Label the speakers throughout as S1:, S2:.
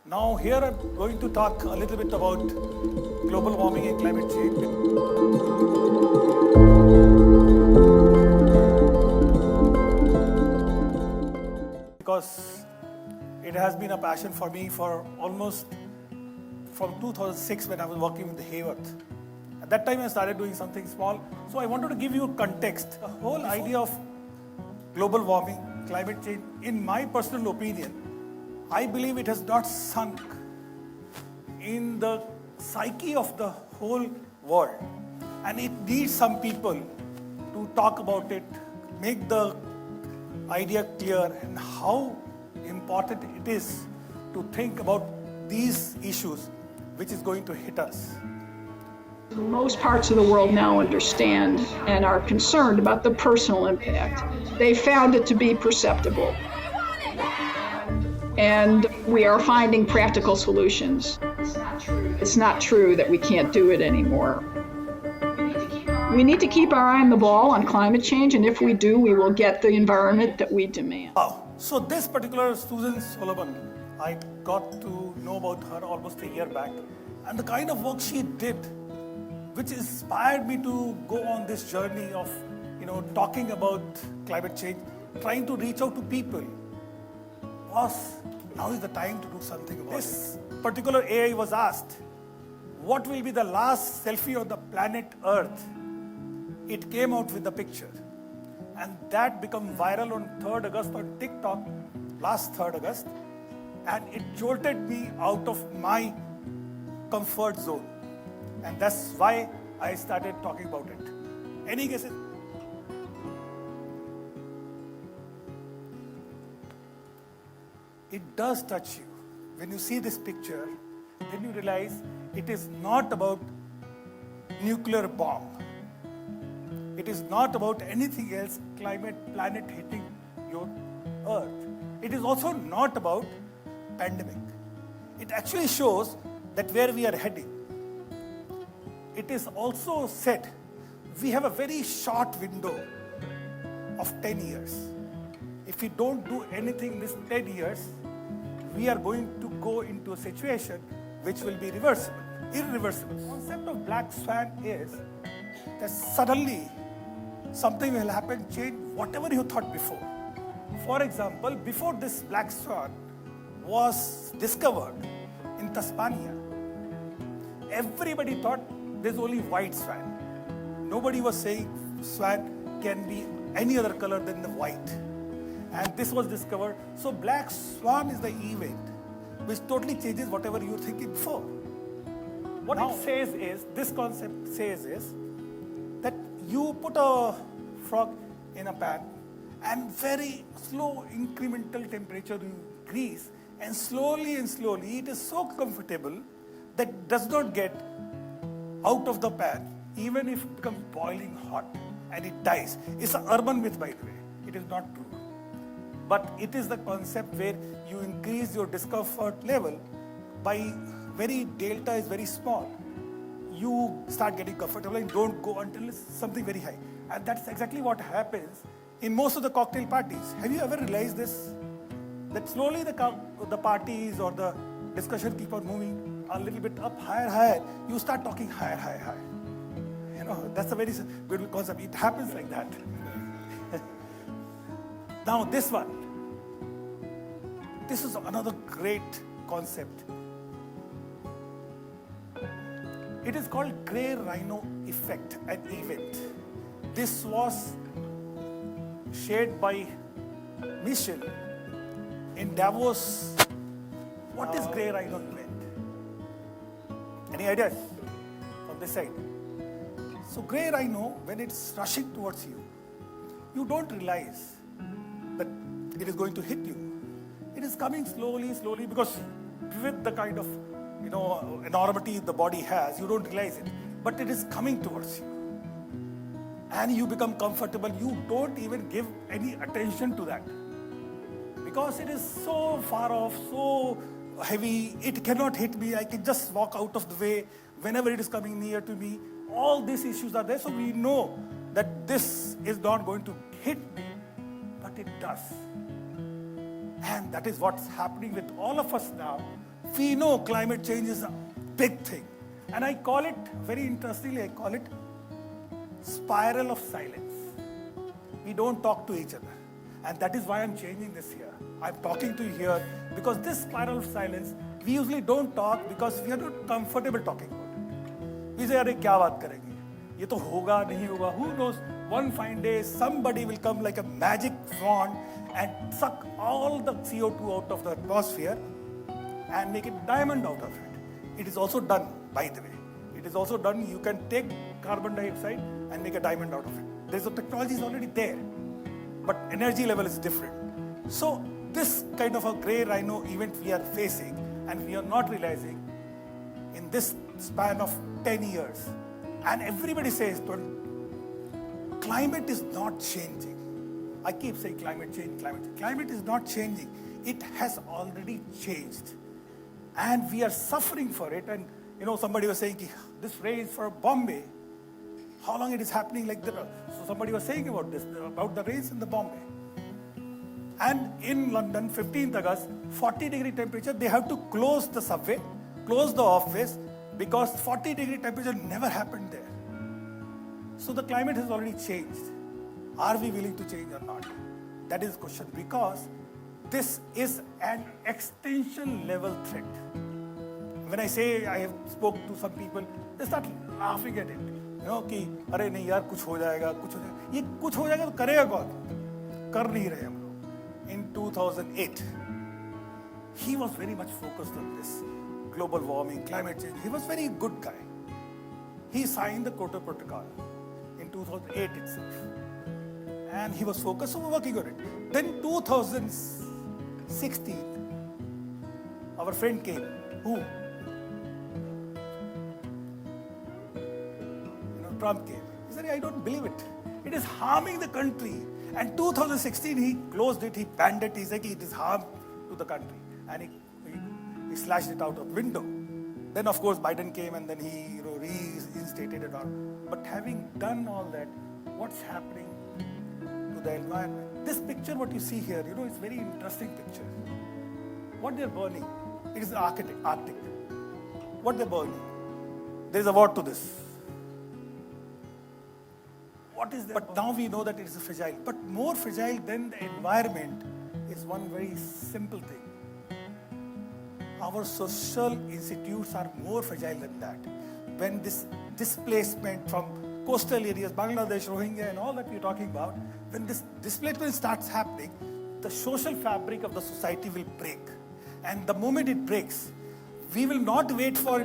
S1: Now here I'm going to talk a little bit about global warming and climate change. Because it has been a passion for me for almost from 2006 when I was working with the Hayworth. At that time I started doing something small. So I wanted to give you context. The whole idea of global warming, climate change, in my personal opinion, I believe it has not sunk in the psyche of the whole world. And it needs some people to talk about it, make the idea clear and how important it is to think about these issues which is going to hit us.
S2: Most parts of the world now understand and are concerned about the personal impact. They found it to be perceptible. And we are finding practical solutions. It's not true that we can't do it anymore. We need to keep our eye on the ball on climate change, and if we do, we will get the environment that we demand.
S1: So this particular Susan Solomon, I got to know about her almost a year back, and the kind of work she did, which inspired me to go on this journey of, talking about climate change, trying to reach out to people, was now is the time to do something about this. Particular AI was asked, what will be the last selfie on the planet Earth? It came out with the picture. And that became viral on 3rd August on TikTok, last 3rd August. And it jolted me out of my comfort zone. And that's why I started talking about it. Any guesses? It does touch you. When you see this picture, then you realize it is not about nuclear bomb. It is not about anything else, planet hitting your Earth. It is also not about pandemic. It actually shows that where we are heading. It is also said we have a very short window of 10 years. If we don't do anything in this 10 years, we are going to go into a situation which will be irreversible. The concept of black swan is that suddenly something will happen, change whatever you thought before. For example, before this black swan was discovered in Tasmania, everybody thought there's only white swan. Nobody was saying swan can be any other color than the white. And this was discovered. So black swan is the event which totally changes whatever you were thinking before. What it says is, this concept says is, that you put a frog in a pan and very slow incremental temperature you increase, and slowly it is so comfortable that does not get out of the pan even if it becomes boiling hot and it dies. It's an urban myth, by the way. It is not true. But it is the concept where you increase your discomfort level by delta is very small. You start getting comfortable and don't go until it's something very high. And that's exactly what happens in most of the cocktail parties. Have you ever realized this? That slowly the parties or the discussion keep on moving a little bit up, higher. You start talking higher. That's a very beautiful concept. It happens like that. Now this one. This is another great concept. It is called Grey Rhino effect, an event. This was shared by Michel in Davos. What is Grey Rhino event? Any ideas from this side? So Grey Rhino, when it's rushing towards you, you don't realize that it is going to hit you. It is coming slowly, because with the kind of, enormity the body has, you don't realize it. But it is coming towards you. And you become comfortable. You don't even give any attention to that. Because it is so far off, so heavy, it cannot hit me. I can just walk out of the way whenever it is coming near to me. All these issues are there, so we know that this is not going to hit me, but it does. And that is what's happening with all of us now. We know climate change is a big thing. And I call it, very interestingly, I call it spiral of silence. We don't talk to each other. And that is why I'm changing this here. I'm talking to you here because this spiral of silence, we usually don't talk because we are not comfortable talking about it. We say, "Arey, kya baat karenge? Ye to hoga, nahi hoga." Who knows? One fine day, somebody will come like a magic wand and suck all the CO2 out of the atmosphere and make a diamond out of it. It is also done, by the way. It is also done. You can take carbon dioxide and make a diamond out of it. There's a technology is already there, but energy level is different. So this kind of a gray rhino event we are facing, and we are not realizing in this span of 10 years. And everybody says, climate is not changing. I keep saying climate change, climate change. Climate is not changing. It has already changed. And we are suffering for it. And somebody was saying, this rains for Bombay, how long it is happening like that? So somebody was saying about this, about the rains in the Bombay. And in London, 15th August, 40-degree temperature, they have to close the subway, close the office, because 40-degree temperature never happened there. So the climate has already changed. Are we willing to change or not? That is the question, because this is an extinction level threat. When I say I have spoke to some people, they start laughing at it. कि अरे नहीं यार कुछ हो जाएगा ये कुछ हो जाएगा तो करेगा कौन? कर नहीं रहे हम लोग. In 2008, he was very much focused on this global warming, climate change. He was very good guy. He signed the Kyoto Protocol in 2008 itself, and he was focused on working on it. Then 2016, our friend came. Who? Trump came. He said, I don't believe it. It is harming the country. And 2016, he closed it, he banned it. He said it is harm to the country. And he slashed it out of window. Then, of course, Biden came and then he reinstated it all. But having done all that, what's happening to the environment? This picture, what you see here, it's a very interesting picture. What they're burning, it is the Arctic. What they're burning, there is a word to this. What is that? But now we know that it is fragile. But more fragile than the environment is one very simple thing. Our social institutes are more fragile than that. When this displacement from coastal areas, Bangladesh, Rohingya, and all that we're talking about, when this displacement starts happening, the social fabric of the society will break. And the moment it breaks, we will not wait for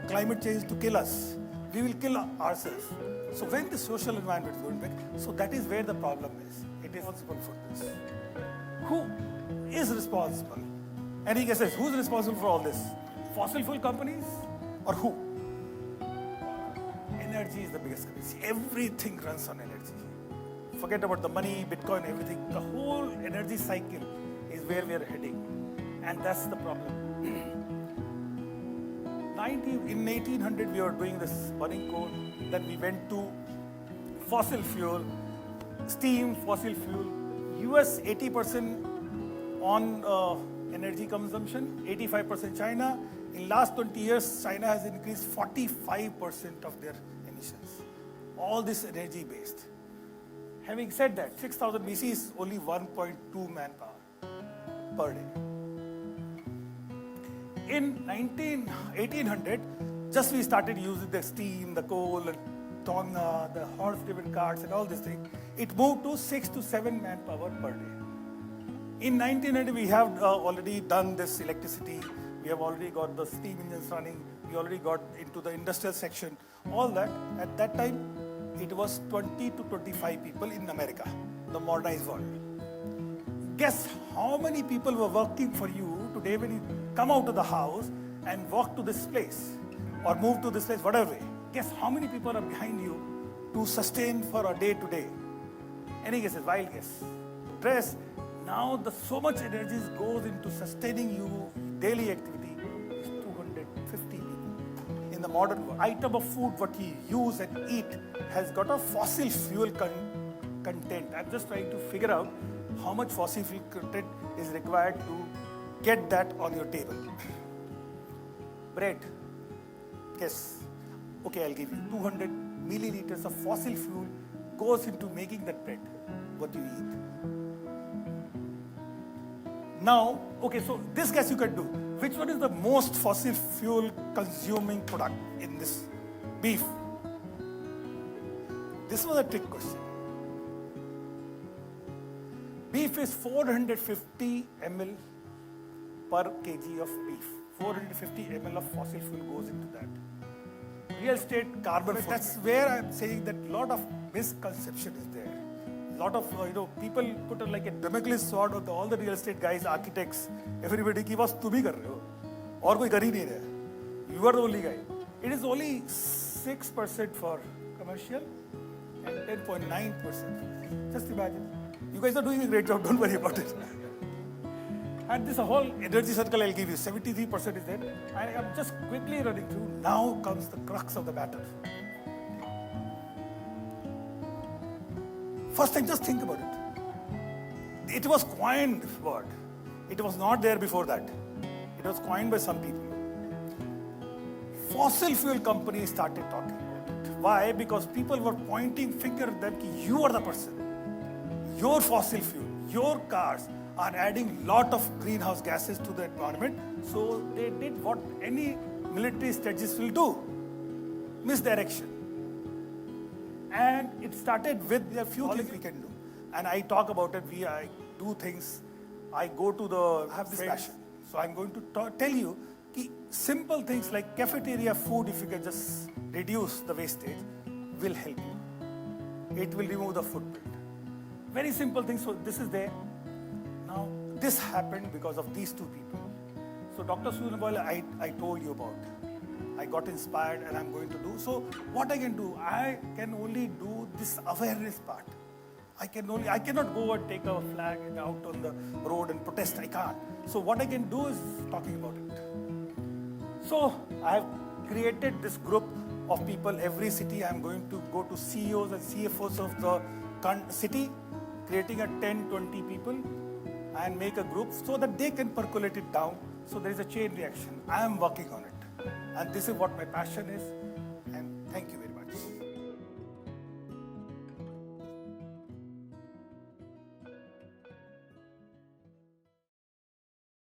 S1: climate change to kill us. We will kill ourselves. So when the social environment is going back, so that is where the problem is. It is responsible for this. Who is responsible? And he says, who's responsible for all this? Fossil fuel companies or who? Energy is the biggest currency. Everything runs on energy. Forget about the money, Bitcoin, everything. The whole energy cycle is where we are heading. And that's the problem. In 1800, we were doing this burning coal. Then we went to fossil fuel, steam, fossil fuel. US 80% on energy consumption, 85% China. In last 20 years, China has increased 45% of their emissions. All this energy based. Having said that, 6,000 BC is only 1.2 manpower per day. In 1800, just we started using the steam, the coal, and tonga, the horse-driven carts, and all these things. It moved to 6 to 7 manpower per day. In 1900, we have already done this electricity. We have already got the steam engines running. We already got into the industrial section. All that, at that time, it was 20 to 25 people in America, the modernized world. Guess how many people were working for you today when you come out of the house and walk to this place or move to this place, whatever way. Guess how many people are behind you to sustain for a day to day? Any guesses? Wild guess. Stress. Now so much energy goes into sustaining you daily activity is 250 people. In the modern world, item of food what we use and eat has got a fossil fuel content. I'm just trying to figure out how much fossil fuel content is required to get that on your table. bread, guess, okay, I'll give you 200 milliliters of fossil fuel goes into making that bread, what you eat. Now, okay, so this guess you can do. Which one is the most fossil fuel consuming product in this? Beef. This was a trick question. Beef is 450 ml per kg of beef. 450 ml of fossil fuel goes into that. Real estate carbon footprint. That's where I'm saying that a lot of misconception is there. A lot of people put like a Damocles sword on all the real estate guys, architects, everybody ki bas tum hi kar rahe ho aur koi kar hi nahi raha. You are the only guy. It is only 6% for commercial and 10.9%. Just imagine. You guys are doing a great job, don't worry about it. And this whole energy circle I'll give you, 73% is there. I am just quickly running through. Now comes the crux of the matter. First thing, just think about it. It was coined word. It was not there before that. It was coined by some people. Fossil fuel companies started talking about it. Why? Because people were pointing finger at them, you are the person. Your fossil fuel, your cars are adding lot of greenhouse gases to the environment. So they did what any military strategist will do. Misdirection. And it started with a few things we can do. And I talk about it, I do things, I go to I have this passion. So I'm going to tell you simple things like cafeteria food, if you can just reduce the wastage, will help you. It will remove the footprint. Very simple things, so this is there. Now, this happened because of these two people. So Dr. Susan Boyle, I told you about. I got inspired and I'm going to do. So what I can do, I can only do this awareness part. I cannot go and take a flag out on the road and protest, I can't. So what I can do is talking about it. So I have created this group of people, every city I'm going to go to CEOs and CFOs of the city, creating a 10-20 people and make a group so that they can percolate it down. So there is a chain reaction. I am working on it. And this is what my passion is.